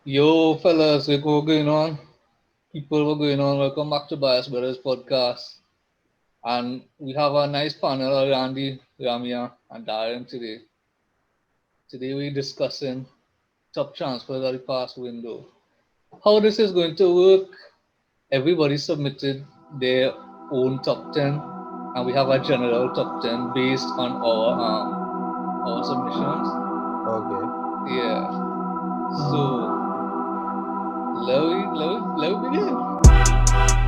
Yo, fellas, what going on? People were going on. Welcome back to Bias Brothers podcast. And we have a nice panel, Randy, Ramia, and Darren today. Today we're discussing top transfers of the past window. How this is going to work? Everybody submitted their own top 10, and we have a general top 10 based on our submissions. Okay. Yeah. So let we begin.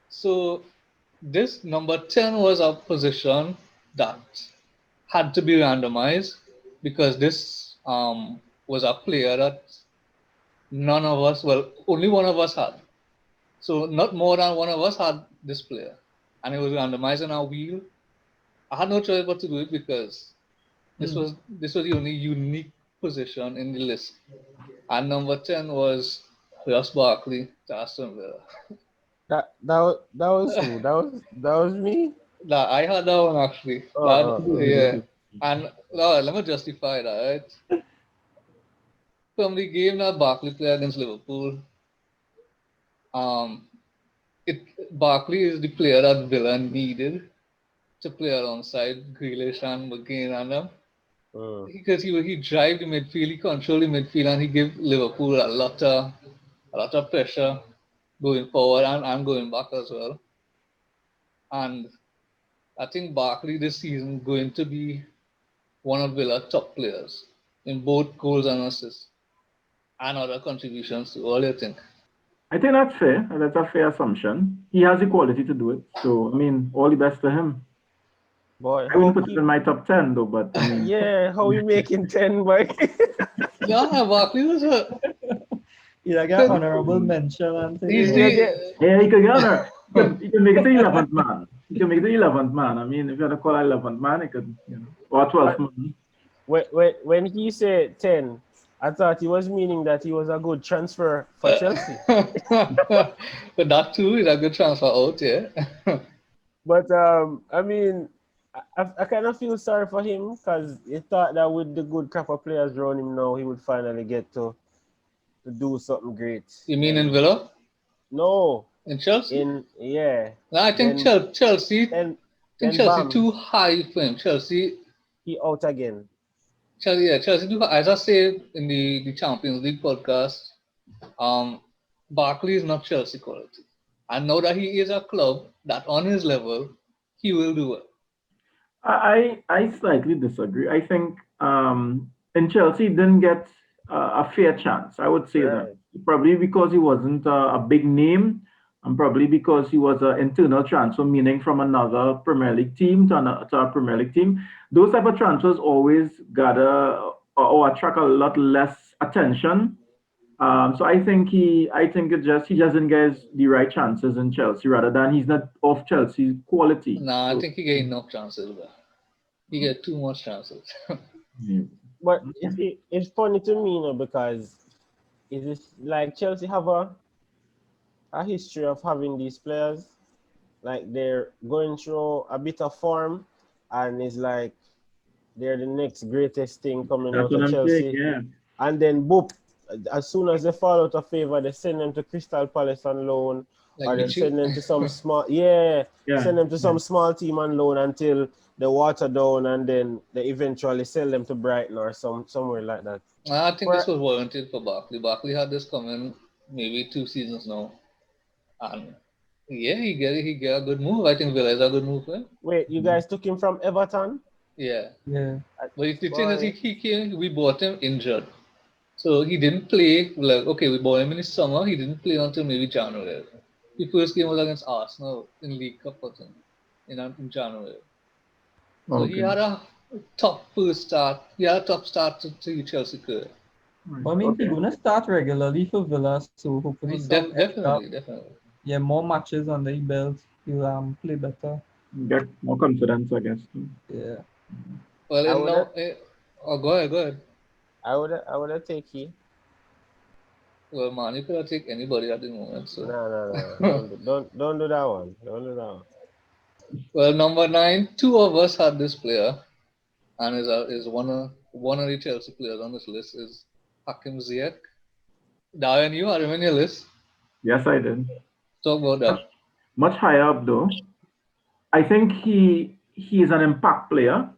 So this number 10 was a position that had to be randomized because this was a player that none of us, well, only one of us had. So not more than one of us had this player. And it was randomized on our wheel. I had no choice but to do it because this was the only unique position in the list. And number 10 was Ross Barkley to Aston Villa. That was who? That was me. Nah, I had that one actually. That Okay. yeah, and let me justify that. Right? From the game that Barkley played against Liverpool, um, it Barkley is the player that Villa needed to play alongside Grealish and McGinn and them Mm. because he drive the midfield, he control the midfield, and he give Liverpool a lot of pressure going forward and going back as well. And I think Barkley this season going to be one of Villa's top players in both goals and assists and other contributions. What do you think? I think that's fair. That's a fair assumption. He has the quality to do it. So, I mean, all the best to him. Boy, I how wouldn't put it keep in my top 10, though, but I mean, yeah, how we making 10, boy? Yeah, Barkley was a You like an good. honorable mention and thing. He's Yeah, the get yeah, he could get on there. He can make it to 11th man. He can make it to 11th man. I mean, if you had to call it 11th man, he could, or 12th but man. when he said 10, I thought he was meaning that he was a good transfer for Chelsea. but that too is a good transfer out, yeah. But I mean, I kind of feel sorry for him because he thought that with the good crop of players around him now, he would finally get to do something great. You mean in And Villa? no, In Chelsea? yeah, No, I think then Chelsea. I then think then Chelsea bam, too high for him. he out again. Chelsea too high. As I said in the Champions League podcast, um, Barkley is not Chelsea quality. And now that he is a club that on his level, he will do it. I slightly disagree. I think in Chelsea he didn't get a fair chance. I would say that Right. probably because he wasn't a big name, and probably because he was an internal transfer, meaning from another Premier League team to a Premier League team. Those type of transfers always gather or attract a lot less attention. So I think he doesn't get the right chances in Chelsea rather than he's not of Chelsea's quality. Nah, I So. think he get enough chances, bro. He get too much chances. Yeah. But it's funny to me, because is it like Chelsea have a history of having these players like they're going through a bit of form, and it's like they're the next greatest thing coming That's out what of I'm saying. Chelsea, Yeah. and then boop, as soon as they fall out of favor, they send them to Crystal Palace on loan, Like or they Michu. send them to some small yeah, Yeah. send them to some small team on loan until they water down, and then they eventually sell them to Brighton or somewhere like that. I think this Where was warranted for Barkley. Barkley had this coming maybe 2 seasons now. And yeah, he get a good move. I think Villa is a good move for him. wait, you guys took him from Everton? Yeah. Yeah. But the thing is, he, Boy, he came, we bought him injured. So he didn't play, like, okay, we bought him in the summer. He didn't play until maybe January. The first game was against Arsenal in League Cup or something in January. So he Okay. had a top first start. He had a top start to the Chelsea career. Right. But I mean, he's Okay. gonna start regularly for Villa, so hopefully some extra, Definitely. more matches under the belt. He'll play better. Get more confidence, I guess. Yeah. Well, I and would now, oh, go ahead. I would take he. Well, man, you could take anybody at the moment. So, No, no, no, don't do that one. Don't do that one. Well, number 9, two of us had this player, and is one of the Chelsea players on this list is Hakim Ziyech. Darren, you are him in your list. Yes, I did. Talk about Much that. much higher up though. I think he is an impact player,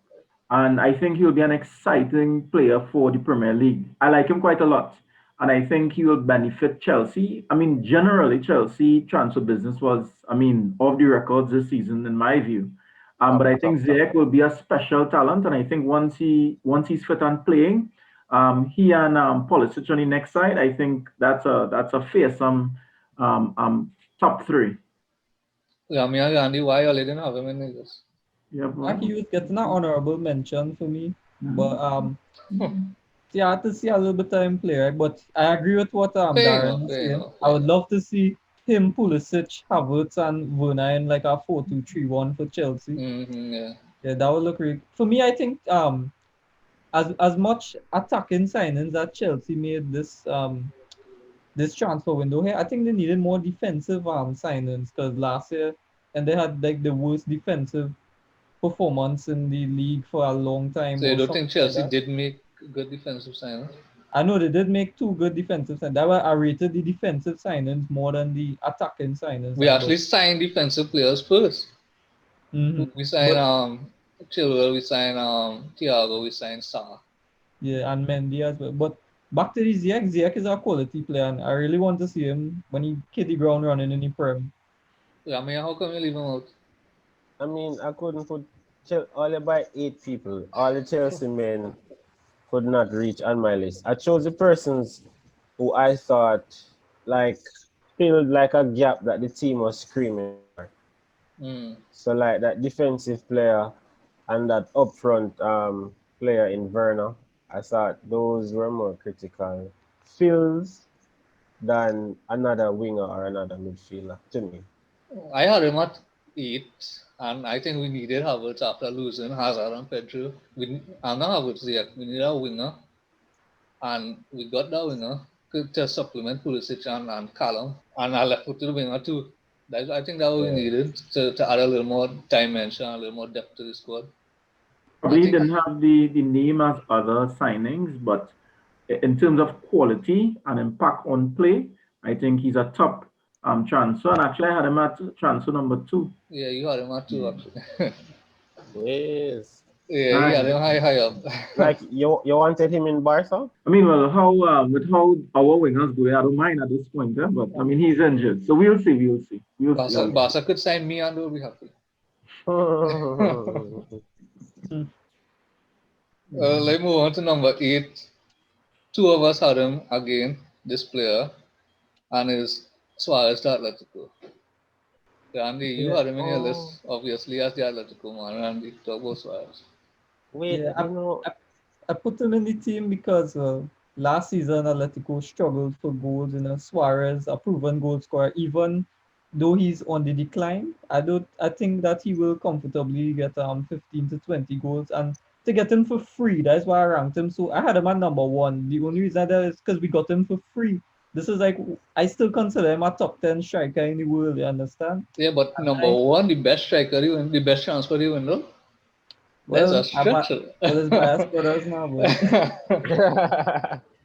and I think he'll be an exciting player for the Premier League. I like him quite a lot, and I think he will benefit Chelsea. I mean, generally, Chelsea transfer business was, I mean, off the records this season in my view. But I think Top. Ziyech will be a special talent, and I think once he's fit and playing, he and Pulisic on the next side, I think that's a fearsome top three. Ramia Gandhi, why you didn't have him in your list? Yeah, He boy. was getting an honorable mention for me, but Mhm. see, I had to see a little bit of him play, right? But I agree with what Fair Darren enough, was fair saying. enough, I fair would enough. love to see him, Pulisic, Havertz, and Werner in like a 4-2-3-1 for Chelsea. Yeah. Yeah, that would look great. For me, I think as much attacking signings that Chelsea made this transfer window here, I think they needed more defensive signings because last year and they had like the worst defensive performance in the league for a long time So you or don't think something like Chelsea that. did make good defensive signings? I know they did make two good defensive signings. That why I rated the defensive signings more than the attacking signings. We Like, but actually signed defensive players first. hmm We signed but Chilwell, we signed Thiago, we signed Salah. yeah, and Mendy as well. But back to the Ziyech. Ziyech is a quality player, and I really want to see him when he hit the ground running in the Prem. Ramia, how come you leave him out? I mean, I couldn't put only by 8 people. All the Chelsea men could not reach on my list. I chose the persons who I thought like filled like a gap that the team was screaming for. Mm. So like that defensive player and that upfront player in Werner, I thought those were more critical fills than another winger or another midfielder to me. I had him at 8, and I think we needed Havertz after losing Hazard and Pedro. I'm not Havertz yet. We need a winger, and we got that winger to supplement Pulisic and Callum, and I left with the winger too. I think that what we Yeah. needed to add a little more dimension, a little more depth to the squad. I Probably think, didn't have the name as other signings, but in terms of quality and impact on play, I think he's a top transfer. And actually, I had him at transfer number two. yeah, you had him at 2 Mm. actually. Yes. Yeah, you had Nice. him high up. Like you wanted him in Barca? I mean, well, how with how our wingers going, I don't mind at this point, but I mean, he's injured, so we'll see. Barca could sign me and we'll be happy. Hmm. Mm. Let's move on to number 8. Two of us had him again, this player, and is Suarez to Atletico. Randy, you Yeah, had him in your Oh, list, obviously, as the Atletico man. Randy, talk about Suarez. wait, yeah. you know, I, I put him in the team because last season Atletico struggled for goals. Suarez, a proven goal scorer, even though he's on the decline, I think that he will comfortably get 15 to 20 goals, and to get him for free, that's why I ranked him. So I had him at number one. The only reason that is because we got him for free. This is like I still consider him a top 10 striker in the world. You understand? Yeah, but And number one, the best striker you win, the best transfer you win, though. That's a well, stretch. well, it's biased for us now, but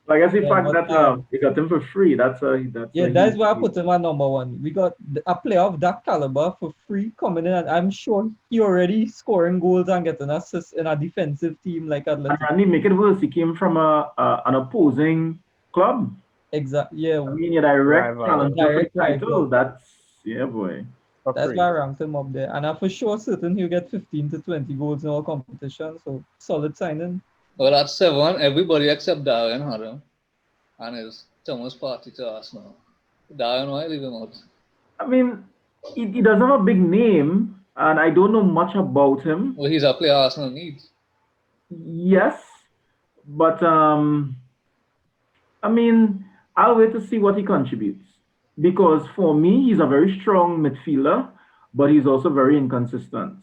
So I guess the yeah, fact but that we got him for free, that's a yeah, that is huge why I deal. put him at number one. We got a player of that caliber for free coming in, and I'm sure he already scoring goals and getting assists in a defensive team like And Atletico. Randy, make it worse, he came from an opposing club. Exactly. Yeah, I mean, a direct rival challenger for the direct title. rival. That's yeah, boy. for That's why free. I ranked him up there, and I'm for sure certain he'll get 15 to 20 goals in all competitions. So solid signing. Well, at 7, everybody except Darren had him, and his Thomas Party to Arsenal. Darren, why leave him out? I mean, he doesn't have a big name, and I don't know much about him. Well, he's a player Arsenal needs. Yes, but I mean, I'll wait to see what he contributes because for me, he's a very strong midfielder, but he's also very inconsistent.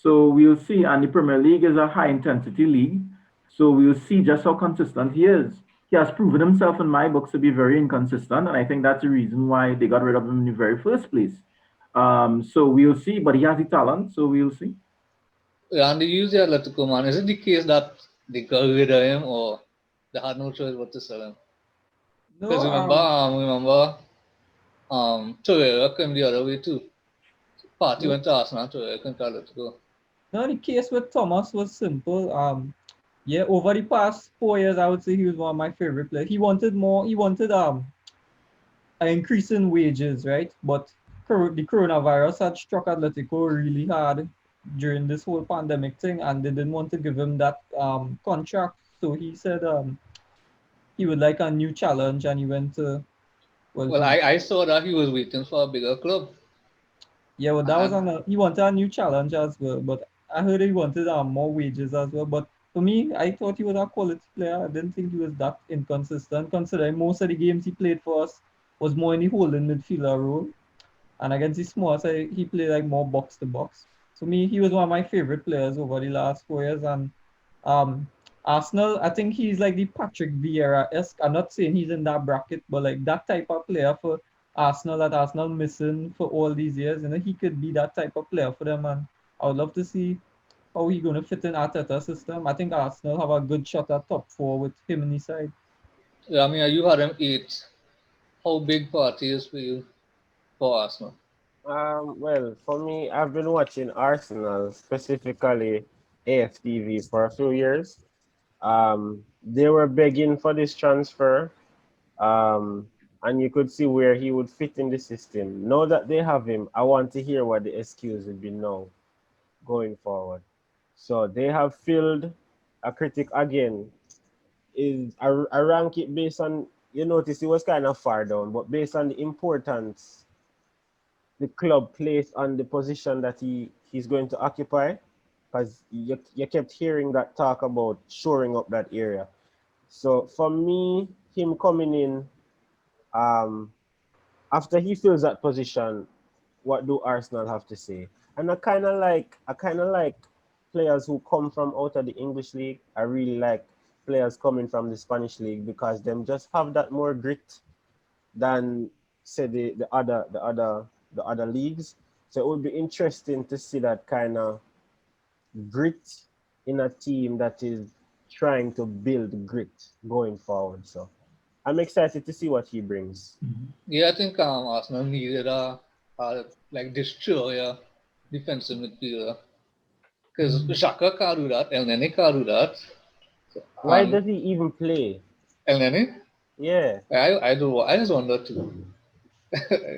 So we'll see. And the Premier League is a high intensity league, so we'll see just how consistent he is. He has proven himself in my books to be very inconsistent, and I think that's the reason why they got rid of him in the very first place. So we'll see, but he has the talent, so we'll see. And they use the Atletico man. Is it the case that they got rid of him or they had no choice but to sell him? Because No, Torreira came the other way too. Party no, went to Arsenal, Torreira came to Atletico. no. The case with Thomas was simple. Yeah, over the past 4 years, I would say he was one of my favorite players. He wanted more. He wanted an increase in wages, right? But the coronavirus had struck Atletico really hard during this whole pandemic thing, and they didn't want to give him that contract. So he said he would like a new challenge, and he went to well, Well, I saw that he was waiting for a bigger club. yeah, well, that was And on he wanted a new challenge as well, but I heard he wanted more wages as well. But for me, I thought he was a quality player. I didn't think he was that inconsistent, considering most of the games he played for us was more in the holding midfielder role. And against the small side, he played like more box to box. So me, he was one of my favorite players over the last 4 years. And um, Arsenal, I think he's like the Patrick Vieira-esque. I'm not saying he's in that bracket, but like that type of player for Arsenal that Arsenal missing for all these years. And he could be that type of player for them. And I would love to see how he gonna fit in Arteta's system. I think Arsenal have a good shot at top four with him in the side. Ramia, you had him eight. How big party is for you for Arsenal? Well, for me, I've been watching Arsenal, specifically AFTV, for a few years. They were begging for this transfer, and you could see where he would fit in the system. Now that they have him, I want to hear what the excuse would be now going forward. So they have filled a critic again. I rank it based on, you notice it was kind of far down, but based on the importance the club placed on the position that he's going to occupy, because you kept hearing that talk about shoring up that area. So for me, him coming in, um, after he fills that position, what do Arsenal have to say? And I kind of like players who come from out of the English league. I really like players coming from the Spanish league because them just have that more grit than say the other leagues. So it would be interesting to see that kind of grit in a team that is trying to build grit going forward. So I'm excited to see what he brings. Yeah, I think Arsenal needed a like destroyer defensive midfielder because Xhaka can't do that, El Nene can't do that, Why and does he even play? El Nene, Yeah. I just wonder too.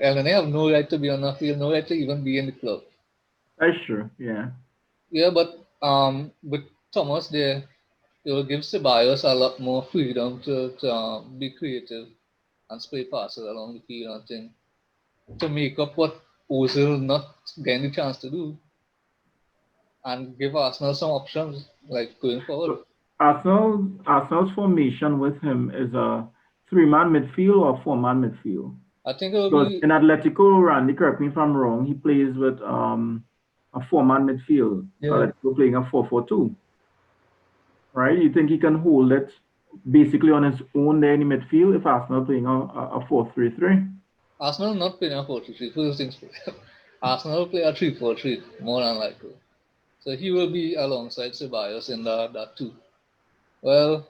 El Nene have no right to be on the field, no right to even be in the club. That's true. Yeah. Yeah, but with Thomas there, it will give Ceballos a lot more freedom to be creative and spray passes along the field and thing to make up what Ozil not getting the chance to do and give Arsenal some options like going forward. So Arsenal's formation with him is a three-man midfield or four-man midfield. I think it will Because be in Atletico, Randy, correct me if I'm wrong, he plays with a four-man midfield. Yeah. Atletico playing a 4-4-2, right? You think he can hold it basically on his own there in the midfield if Arsenal playing a 4-3-3? Arsenal not playing a 4-3-3. First things first. Arsenal play a 3-4-3 more than likely. So he will be alongside Ceballos in that too. Well,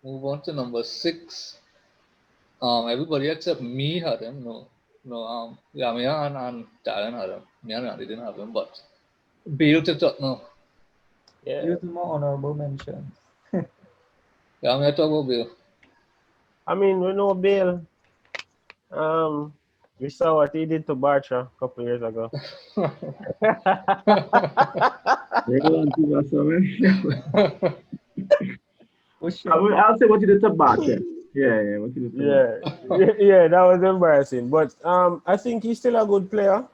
move on to number six. Everybody except me had him. No. Ramia and Darren had him. Me and Randy didn't have him, but Bale to Tottenham. Yeah. Use more honorable mentions. Ramia talk about Bale. I mean, we know Bale. Um, we saw what he did to Bartra a couple years ago. Oh shit. I'll say what you did to Barca. Yeah, what you did to Barca. Yeah, that was embarrassing. But I think he's still a good player.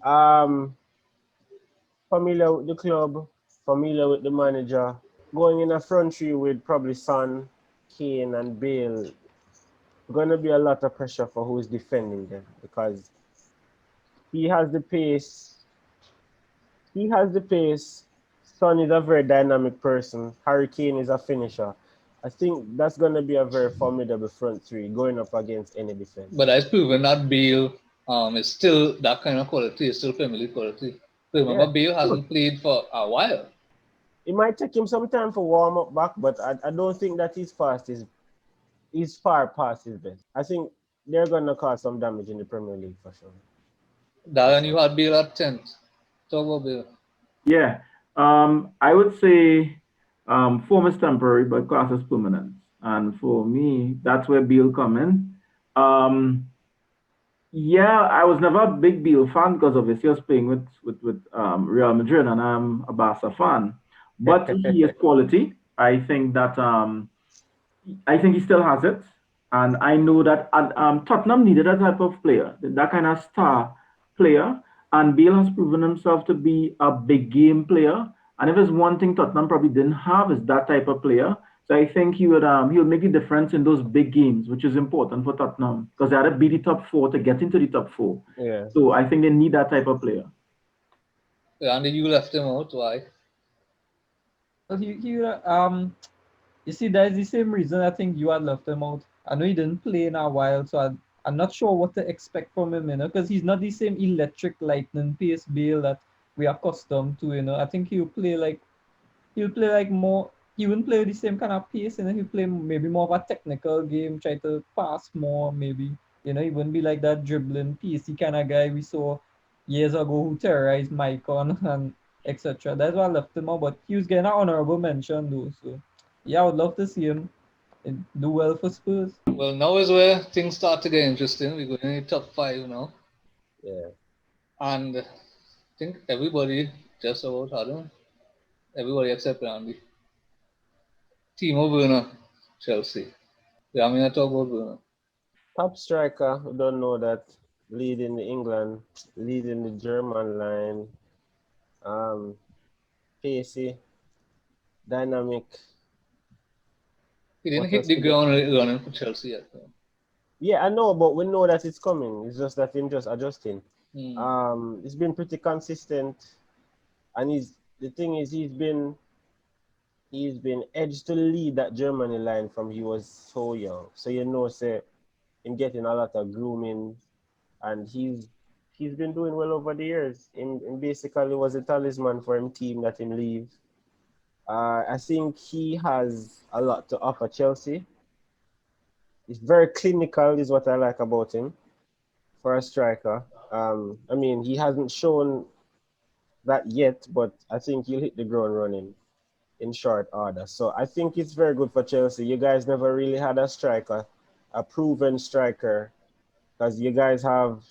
Um, familiar with the club, familiar with the manager. Going in a front three with probably Son, Kane, and Bale, gonna be a lot of pressure for who's defending them because he has the pace. He has the pace. Son is a very dynamic person. Harry Kane is a finisher. I think that's gonna be a very formidable front three going up against any defense. But it's proven that Bale It's still that kind of quality. It's still Premier League quality. Yeah, Remember, Bale Sure. hasn't played for a while. it might take him some time for warm up back, but I don't think that he's far past his best. I think they're gonna cause some damage in the Premier League for sure. For Darren, you sure. had Bale at 10th. Talk about Bale. Yeah. I would say form is temporary, but class is permanent. And for me, that's where Bill come in. Um, yeah, I was never a big Bill fan because obviously I was playing with Real Madrid and I'm a Barca fan. But he is quality. I think he still has it. And I know that Tottenham needed that type of player, that kind of star player. And Bale has proven himself to be a big game player. And if there's one thing Tottenham probably didn't have is that type of player. So I think he would make a difference in those big games, which is important for Tottenham because they had to beat the top four to get into the top four. Yeah. So I think they need that type of player. Randy, you left him out. Why? But you see, that is the same reason I think you had left him out. I know he didn't play in a while, so I'm not sure what to expect from him, because he's not the same electric lightning pace Bale that we are accustomed to. I think he'll play like more. He wouldn't play with the same kind of pace, he'll play maybe more of a technical game, try to pass more, maybe. He wouldn't be like that dribbling, pacey kind of guy we saw years ago who terrorized Maicon and etc. That's why I left him out, but he was getting an honorable mention though. So yeah, I would love to see him do well for Spurs. Well, now is where things start to get interesting. We're going in the top 5 now. Yeah. And I think everybody just about had him. Everybody except Randy. Timo Werner, Chelsea. Ramia, talk about Werner. Top striker, who don't know that, leading the England, leading the German line, um, pacey, dynamic. He didn't What hit else the could you? ground running for Chelsea yet. Though. Yeah, I know, but we know that it's coming. It's just that him just adjusting. Hmm. He's been pretty consistent, and the thing is he's been edged to lead that Germany line from he was so young. So say him getting a lot of grooming, and he's been doing well over the years. Him basically was a talisman for him team that him leave. I think he has a lot to offer Chelsea. He's very clinical, is what I like about him for a striker. I mean, he hasn't shown that yet, but I think he'll hit the ground running in short order. So I think it's very good for Chelsea. You guys never really had a striker, a proven striker, because you guys have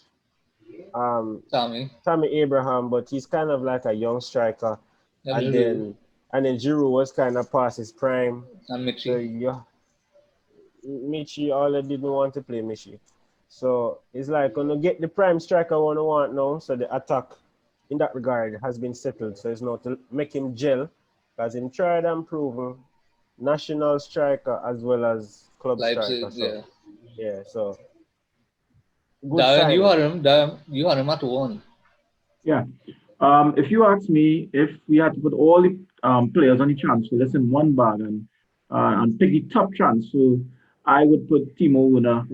um, Tammy. Tammy Abraham, but he's kind of like a young striker, Then and Giroud then Giroud was kind of past his prime. and So Michi. Michi already didn't want to play Michi. So it's like when you get the prime striker one you want now, so the attack in that regard has been settled. So it's now to make him gel, because him tried and proven national striker as well as club striker. Leipzig, So yeah. yeah, so good Darren, you signing. had him. Darren, you had him at 1. Yeah. If you ask me, if we had to put all the players on the transfer list in one bag and pick the top transfer, I would put Timo Werner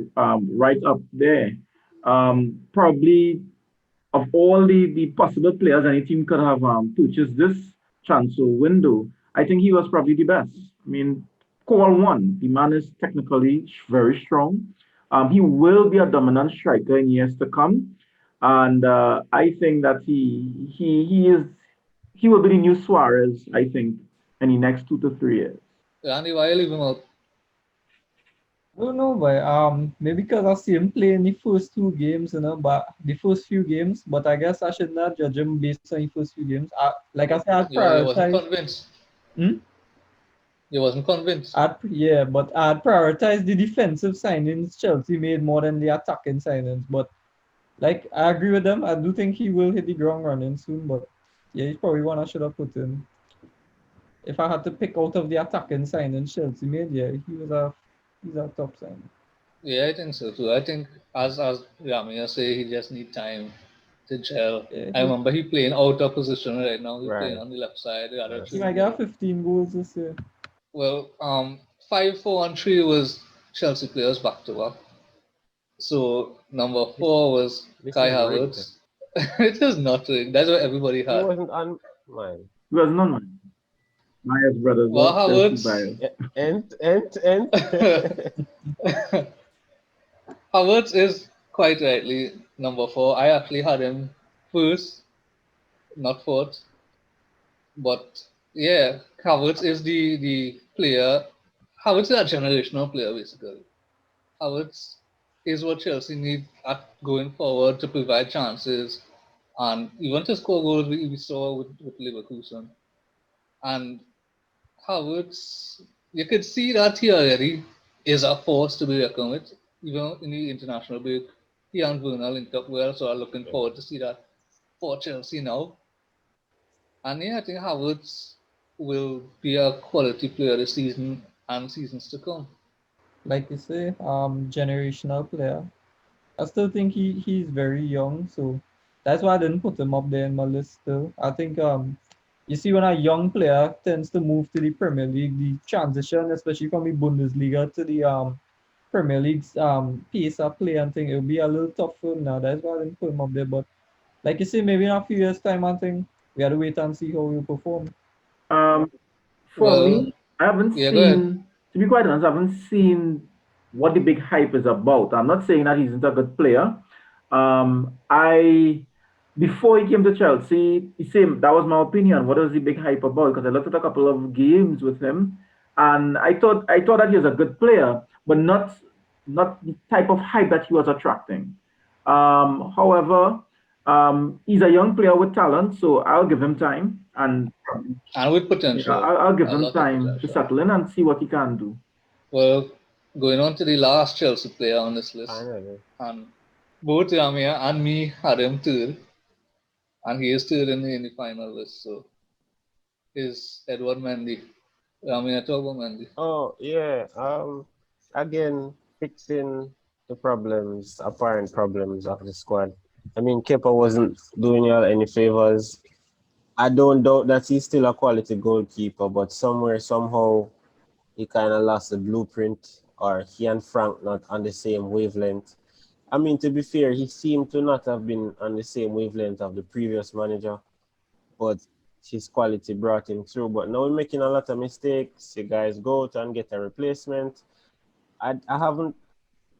right up there. Probably of all the possible players any team could have purchased this transfer window, I think he was probably the best. I mean, call one. The man is technically very strong. He will be a dominant striker in years to come, and I think that he will be the new Suarez. I think in the next 2 to 3 years. Randy, why you leave him out? I don't know, but maybe because I see him play in the first two games, but the first few games. But I guess I should not judge him based on the first few games. Like I said, I'd You wasn't prioritize. convinced. Hmm? You wasn't convinced. Yeah, but I'd prioritize the defensive signings Chelsea made more than the attacking signings. But like I agree with them. I do think he will hit the ground running soon. But yeah, he's probably one I should have put in. If I had to pick out of the attacking signings Chelsea made, yeah, he's a top signing. Yeah, I think so too. I think as Ramia say, he just need time to gel. Yeah, I remember he playing out of position right now. He's playing Right. on the left side, the other he Yes. through the might get middle. 15 goals this year. Well, 5, 4, and 3 was Chelsea players back to back. So number This 4 was this Kai is rigged. Havertz. It is not rigged. That's what everybody He had. wasn't on mine. It was none mine. Myers brothers Well, of Chelsea Havertz. bias. And Havertz is quite rightly number 4. I actually had him first, not fourth. But yeah, Havertz is the player. Havertz is a generational player, basically. Havertz is what Chelsea need at going forward to provide chances and even to score goals we saw with Leverkusen. And Havertz, you could see that he already is a force to be reckoned with, even in the international break. He and Werner linked up well, so I'm looking yeah. forward to see that for Chelsea now. And yeah, I think Havertz will be a quality player this season and seasons to come. Like you say, generational player. I still think he's very young, so that's why I didn't put him up there in my list still. I think you see when a young player tends to move to the Premier League, the transition, especially from the Bundesliga to the Premier League's pace of play and thing, it'll be a little tough for him now. That's why I didn't put him up there. But like you say, maybe in a few years' time I think we gotta wait and see how he'll perform. Um, for Well, me, I haven't yeah, go ahead. seen, to be quite honest, I haven't seen what the big hype is about. I'm not saying that he isn't a good player. I Before he came to Chelsea, the same that was my opinion. What was the big hype about? Because I looked at a couple of games with him, and I thought that he was a good player, but not the type of hype that he was attracting. However, he's a young player with talent, so I'll give him time, and And with yeah, potential, I'll give a him lot of time to potential. settle in and see what he can do. Well, going on to the last Chelsea player on this list, Finally. and both Ramia and me had him third, and he is third in the final list. So is Edward Mendy. Ramia, talk about Mendy. Oh yeah. Again, fixing the problems, apparent problems of the squad. I mean, Kepa wasn't doing y'all any favors. I don't doubt that he's still a quality goalkeeper, but somewhere, somehow, he kind of lost the blueprint, or he and Frank not on the same wavelength. I mean, to be fair, he seemed to not have been on the same wavelength of the previous manager, but his quality brought him through. But now we're making a lot of mistakes. You guys go out and get a replacement. I haven't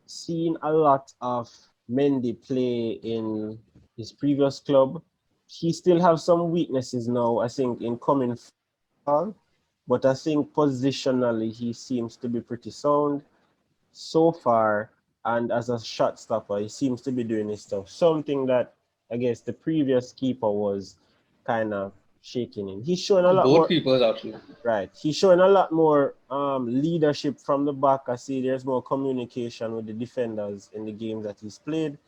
seen a lot of Mendy play in his previous club. He still have some weaknesses now, I think, in coming forward, but I think positionally he seems to be pretty sound so far. And as a shot stopper, he seems to be doing his stuff. Something that I guess the previous keeper was kind of shaking in. He's showing a lot Both more. keepers actually. Right. He's showing a lot more leadership from the back. I see there's more communication with the defenders in the games that he's played.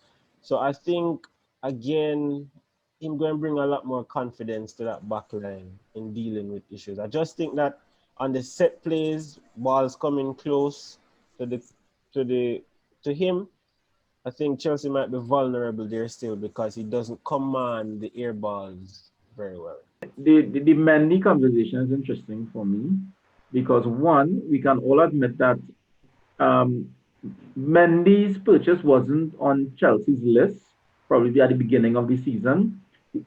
So I think, again, him going to bring a lot more confidence to that back line in dealing with issues. I just think that on the set plays, balls coming close to the to the to him, I think Chelsea might be vulnerable there still because he doesn't command the air balls very well. The Mendy conversation is interesting for me because one, we can all admit that um, Mendy's purchase wasn't on Chelsea's list, probably at the beginning of the season. He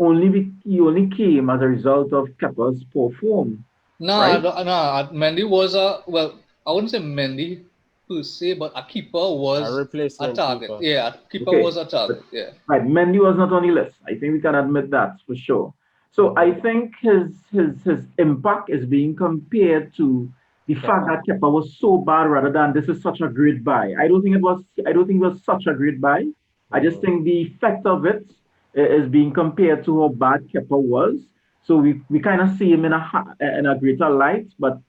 only came as a result of Kepa's poor form, Nah, right? nah. Mendy was a well. I wouldn't say Mendy per se, but a keeper A was a replacement target. keeper. Yeah, a keeper Okay, was a but target. Yeah. right, Mendy was not on the list. I think we can admit that for sure. So I think his impact is being compared to the fact Kepa. that Kepa was so bad rather than this is such a great buy. I don't think it was. I don't think it was such a great buy. I just Mm-hmm. think the effect of it is being compared to how bad Kepa was. So we kind of see him in a greater light. But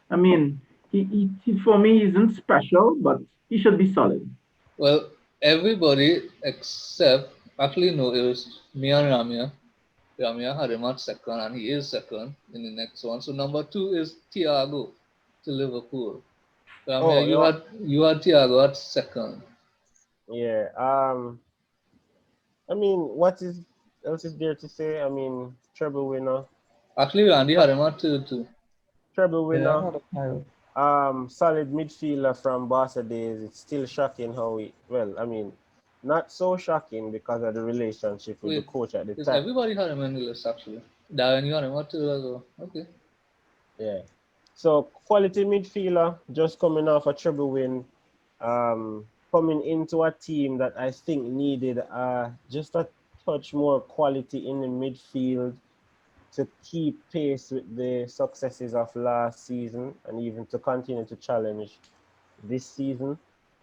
I mean, he for me isn't special, but he should be solid. Well, everybody except actually no, it was me and Ramia. Ramia had him at second, and he is second in the next one. So number 2 is Thiago to Liverpool. Ramia, Oh, you had Thiago at second. yeah. I mean, what is else is there to say? I mean, treble winner, Actually, Randy had him at third too. treble Yeah, I winner. had a pile. solid midfielder from Barca days. It's still shocking how he, well, I mean, not so shocking because of the relationship with the Wait, coach at the is time. everybody had him in the list actually? Darren, you had him too as well. Okay. Yeah. So quality midfielder just coming off a treble win, coming into a team that I think needed just a touch more quality in the midfield to keep pace with the successes of last season and even to continue to challenge this season.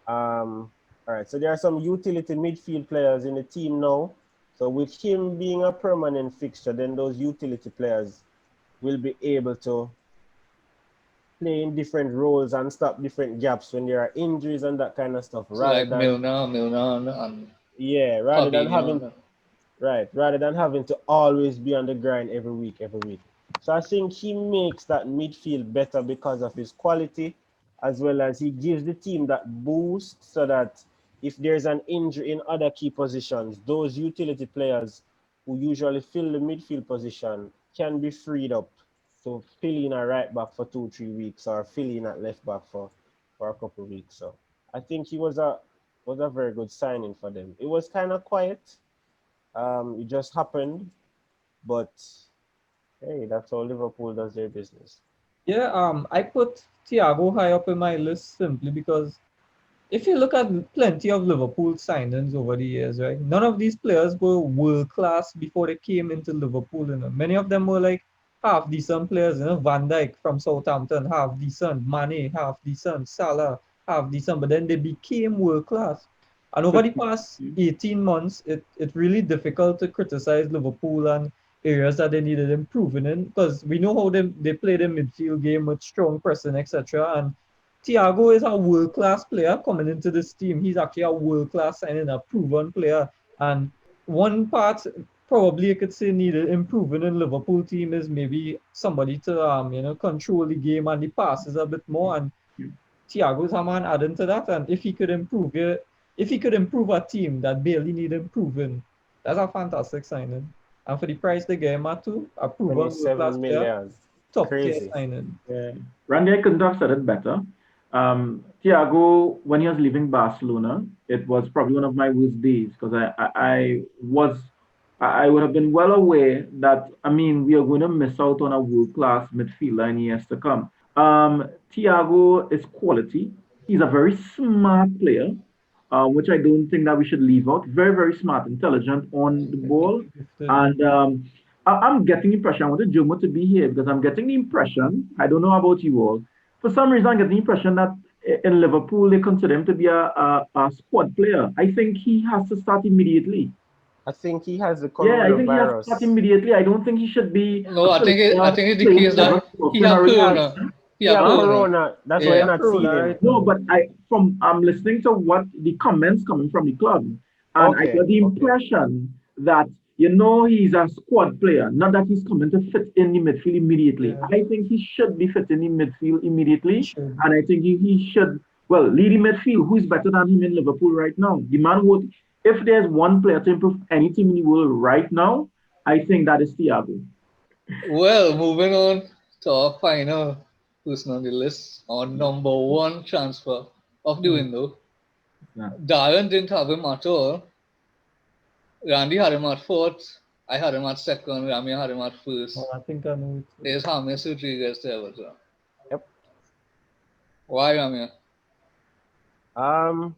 All right, so there are some utility midfield players in the team now. So with him being a permanent fixture, then those utility players will be able to play in different roles and stop different gaps when there are injuries and that kind of stuff, So rather like than Milner, and yeah, Fabinho. rather than having to always be on the grind every week. So I think he makes that midfield better because of his quality, as well as he gives the team that boost so that if there's an injury in other key positions, those utility players who usually fill the midfield position can be freed up to fill in a right back for 2 3 weeks or fill in at left back for a couple of weeks. So I think he was a very good signing for them. It was kind of quiet, it just happened, but hey, that's how Liverpool does their business. Yeah, I put Thiago high up in my list simply because if you look at plenty of Liverpool signings over the years, right, none of these players were world class before they came into Liverpool. Many of them were like half decent players. Van Dijk from Southampton, half decent. Mane, half decent. Salah, half decent. But then they became world class. And over the past 18 months, it's really difficult to criticize Liverpool and areas that they needed improving in because we know how they play the midfield game with strong pressing, etc. And Thiago is a world class player coming into this team. He's actually a world class signing, a proven player. And one part probably you could say needed improving in Liverpool team is maybe somebody to control the game and the passes a bit more. And Thiago's a man adding to that. And if he could improve it, if he could improve a team that barely need improving, that's a fantastic signing. And for the price they get him at too, a proven world class 27 player, million. top tier Crazy. signing. Yeah. Randy, I couldn't have said it better. Thiago, when he was leaving Barcelona, it was probably one of my worst days because I would have been well aware that, I mean, we are going to miss out on a world class midfielder in years to come. Thiago is quality. He's a very smart player, which I don't think that we should leave out. Very, very smart, intelligent on the ball. Technically gifted. And I'm getting the impression, I wanted Jomo to be here because I'm getting the impression, I don't know about you all, for some reason I'm getting the impression that in Liverpool they consider him to be a squad player. I think he has to start immediately. I think he has the Yeah, I think he has to start coronavirus. immediately. I don't think he should be No, a I player think it's the playing case that 11 he in a have He rotation. has corona. He he have have Huh? corona. corona. That's why Yeah, you're Yeah. not Corona seeing him. right No, now. but I'm listening to what the comments coming from the club, and I Okay, got the okay. impression that he's a squad player, not that he's coming to fit in the midfield immediately. Yeah, I think he should be fit in the midfield he immediately, should. and I think he should lead the midfield. Who is better than him in Liverpool right now? The man would, if there's one player to improve any team in the world right now, I think that is Thiago. Well, moving on to our final person on the list, our number one transfer of the Hmm. window. Yeah. Darren didn't have him at all. Randy had him at fourth. I had him at second. Ramia had him at Well, first. I think I know it. There's James Rodriguez there, but Yep. why Ramia? Um,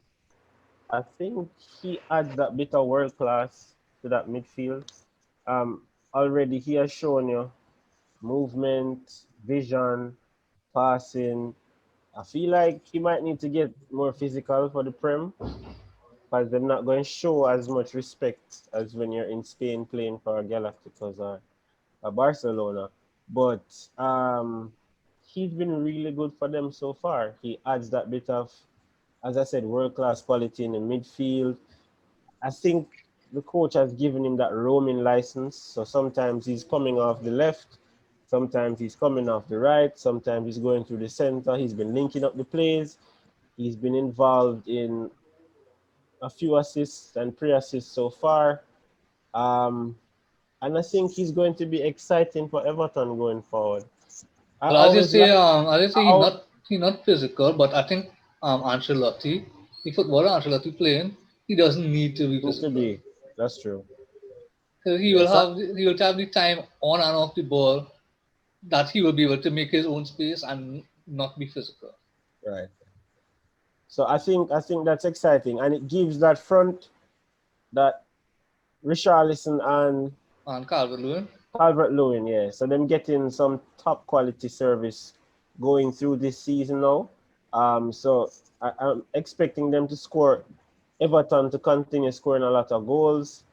I think he adds that bit of world class to that midfield. Already he has shown you movement, vision, passing. I feel like he might need to get more physical for the Prem because they're not going to show as much respect as when you're in Spain playing for Galacticos or Barcelona. But he's been really good for them so far. He adds that bit of, as I said, world class quality in the midfield. I think the coach has given him that roaming license. So sometimes he's coming off the left, sometimes he's coming off the right, sometimes he's going through the center. He's been linking up the plays. He's been involved in a few assists and pre-assists so far. Um, and I think he's going to be exciting for Everton going forward. I Well, as you always say, like, I, he's al- not. he's not physical, but I think Ancelotti, the footballer Ancelotti playing, he doesn't need to be Need to physical. be. That's true. So Yes. he will have the time on and off the ball that he will be able to make his own space and not be physical. Right. So I think that's exciting, and it gives that front that Richarlison and And Calvert-Lewin, Calvert-Lewin, yeah. So them getting some top quality service going through this season now. So I'm expecting them to score, Everton to continue scoring a lot of goals,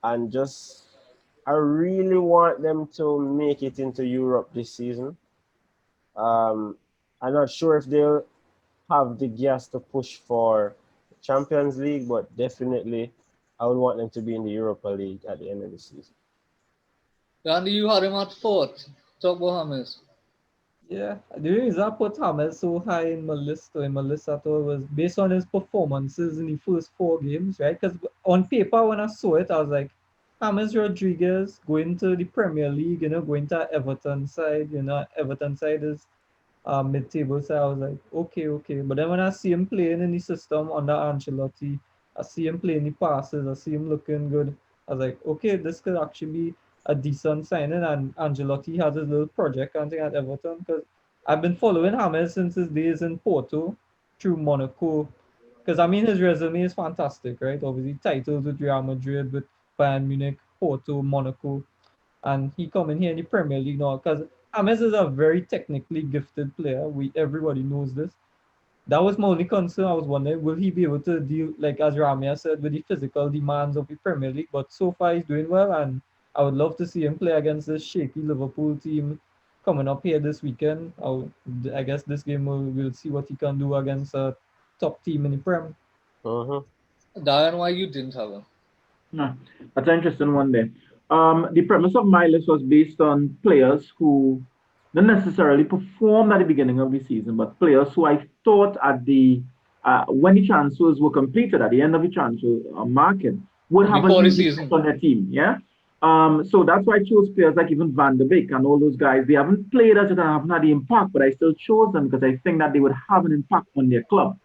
and just I really want them to make it into Europe this season. Um, I'm not sure if they'll have the gas to push for Champions League, but definitely I would want them to be in the Europa League at the end of the season. Randy, you had him at fourth. Talk about James. Yeah, the reason I put Hammers so high in my list or in my list at all was based on his performances in the first four games, right? Because on paper, when I saw it, I was like, James Rodriguez going to the Premier League, going to Everton side, Everton side is mid-table. So I was like, okay, okay. But then when I see him playing in the system under Ancelotti, I see him playing the passes, I see him looking good. I was like, okay, this could actually be a decent signing. And Ancelotti has his little project, I think, at Everton because I've been following James since his days in Porto through Monaco. Because I mean, his resume is fantastic, right? Obviously, titles with Real Madrid, with Bayern Munich, Porto, Monaco, and he come in here in the Premier League now because James is a very technically gifted player. Everybody knows this. That was my only concern. I was wondering, will he be able to deal, like as Ramia said, with the physical demands of the Premier League? But so far, he's doing well, and I would love to see him play against this shaky Liverpool team coming up here this weekend. I guess this game we'll see what he can do against a top team in the Prem. Mm-hmm. Darren, why you didn't have him? No, that's an interesting one there. The premise of my list was based on players who not necessarily performed at the beginning of the season, but players who I thought at the when the transfers were completed at the end of the transfer market would have a Before the huge effect season. on their team. Yeah. So that's why I chose players like even Van der Beek and all those guys. They haven't played as it and haven't had the impact, but I still chose them because I think that they would have an impact on their club.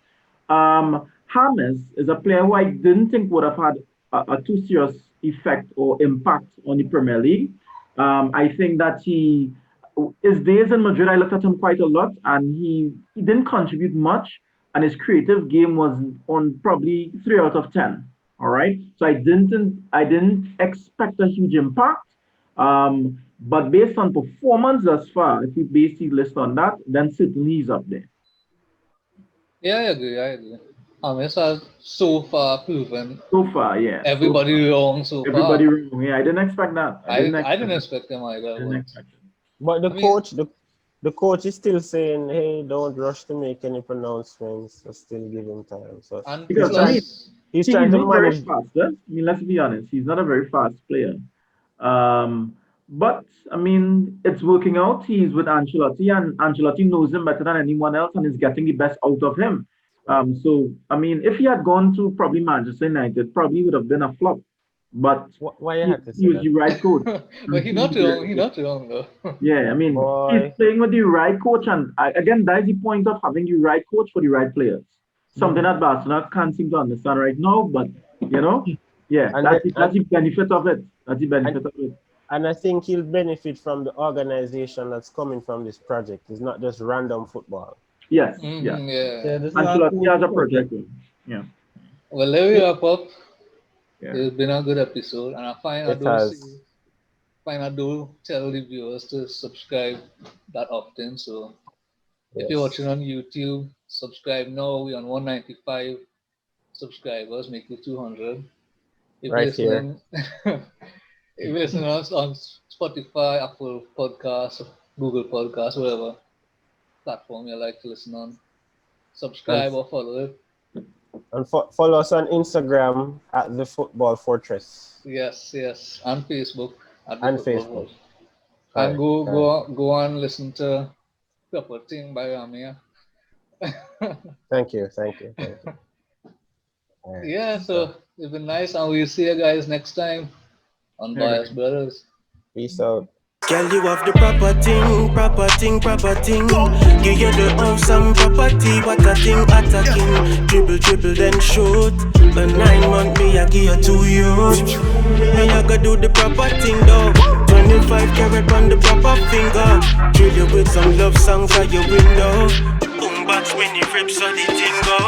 James is a player who I didn't think would have had a too serious effect or impact on the Premier League. I think that his days in Madrid, I looked at him quite a lot, and he didn't contribute much, and his creative game was on probably 3 out of 10. All right, so I didn't expect a huge impact. But based on performance thus far, if we base the list on that, then certainly he's up there. Yeah, I agree. I agree. James has so far proven So far, yeah. So far. everybody wrong so Everybody far. wrong. Yeah, I didn't expect that. I didn't I didn't expect that. expect him I either, didn't but expect it. But the I mean, coach, the coach is still saying, "Hey, don't rush to make any pronouncements. Or still give him time." So and he's Because I trying. mean, plus, He's he's trying to not very manage. fast. I mean, let's be honest. He's not a very fast player. Um, but I mean, it's working out. He's with Ancelotti, and Ancelotti knows him better than anyone else, and is getting the best out of him. So I mean, if he had gone to probably Manchester United, probably would have been a flop. But Why you had to he say was that, the right coach, but and he he not was the wrong. right He coach. not wrong though. Yeah, I mean, he's boy? playing with the right coach, and again, that's the point of having the right coach for the right players. Something Mm-hmm. that Barcelona can't seem to understand right now, but you know, yeah, And that's the, the, that's the benefit of it. That's the and benefit of it. and I think he'll benefit from the organization that's coming from this project. It's not just random football. Yes, yeah. Yeah. Yeah, this is our Ancelotti cool has a project. project. Yeah, Well, let me wrap up. yeah. It's been a good episode, and It has. I don't tell the viewers to subscribe that often. So if you're Yes. watching on YouTube, subscribe now. We're on 195 subscribers, make it 200. If you're Right here. listening, if you're listening on Spotify, Apple Podcasts, Google Podcasts, whatever platform you like to listen on, And subscribe or follow it. follow us on Instagram at the Football Fortress Yes, yes, and Facebook at the and Football Facebook. House. And Correct. Correct. go on listen to Proper Thing by Ramia. Thank you. Thank you. Thank you. All right. Yeah, So so it's been nice, and we'll see you guys next time on Yeah, Bias guys. Brothers. peace out. Girl, you have the proper thing, proper thing, proper thing. Give you the house and property, what a thing attacking. Dribble, dribble, then shoot. But 9 months, me, I give you 2 years. Me, I gotta do the proper thing, though. 25 carat on the proper finger. Drill you with some love songs out your window. Boom, box, mini rips, so the thing go.